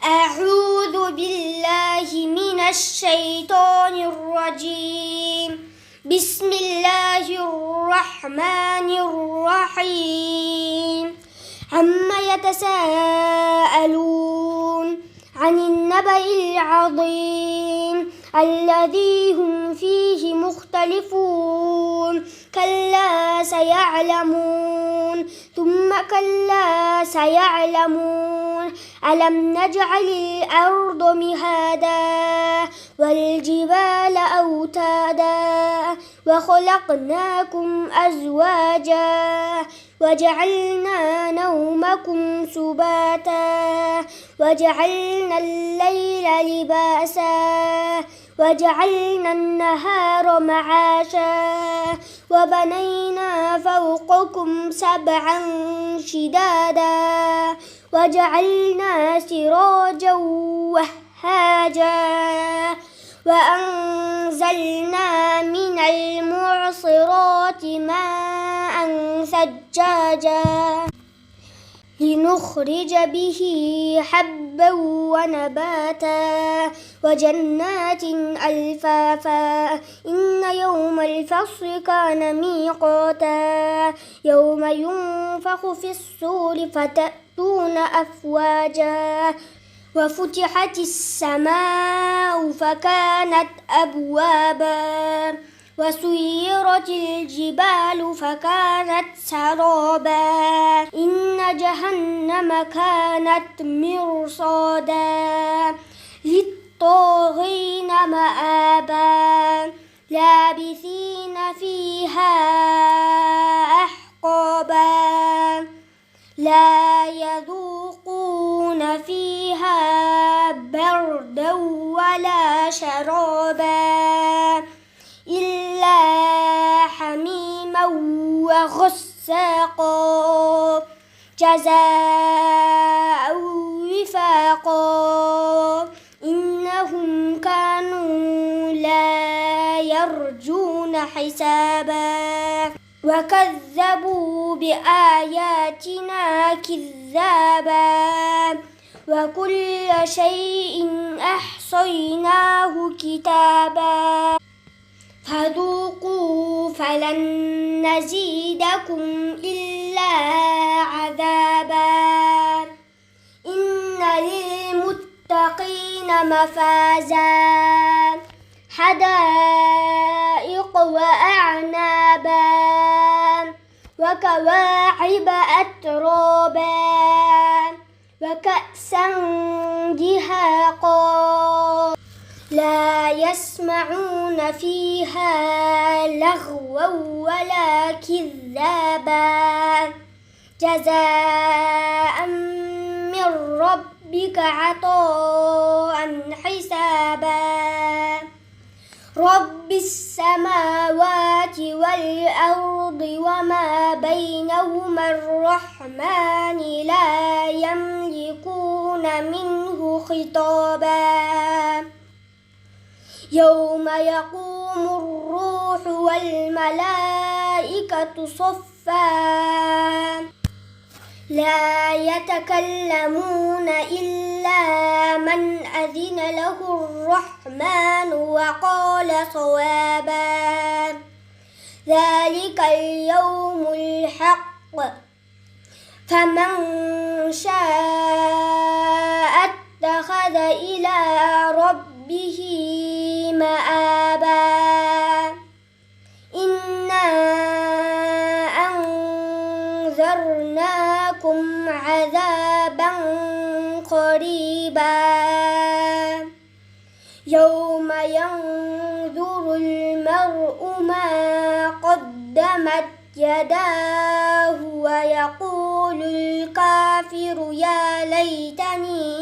أعوذ بالله من الشيطان الرجيم. بسم الله الرحمن الرحيم. عما يتساءلون عن النبأ العظيم الذي هم فيه مختلفون. كلا سيعلمون ثم كلا سيعلمون. ألم نجعل الأرض مهادا والجبال أوتادا وخلقناكم أزواجا وجعلنا نومكم سباتا وجعلنا الليل لباسا وجعلنا النهار معاشا وبنينا فوقكم سبعا شدادا وجعلنا سراجا وهاجا وأنزلنا من المعصرات ماء ثجاجا لنخرج به حبا ونباتا وجنات ألفافا. إن يوم الفصل كان ميقاتا يوم ينفخ في الصور فتأتون أفواجا وفتحت السماء فكانت أبوابا وسيرت الجبال فكانت سرابا. إن جهنم كانت مرصادا للطاغين مآبا لابثين فيها أحقابا لا يذوقون فيها بردا ولا شرابا إلا حميما وغساقا جزاء وفاقا. إنهم كانوا لا يرجون حسابا وكذبوا بآياتنا كذابا وكل شيء أحصيناه كتابا فذوقوا فلن نزيدكم إلا عذابا. إن للمتقين مفازا حدائق وأعنابا وكواعب أترابا وكأسا دهاقا لا يسمعون فيها لغوا ولا كذابا جزاء من ربك عطاء حسابا. رب السماوات والأرض وما بينهما الرحمن لا يملكون منه خطابا. يوم يقوم الروح والملائكة صفا لا يتكلمون إلا من أذن له الرحمن وقال صوابا. ذلك اليوم الحق فمن شاء اتخذ إلى ربه مآبا. إنا أنذرناكم عذابا قريبا يوم ينظر المرء ما قدمت يداه ويقول الكافر يا ليتني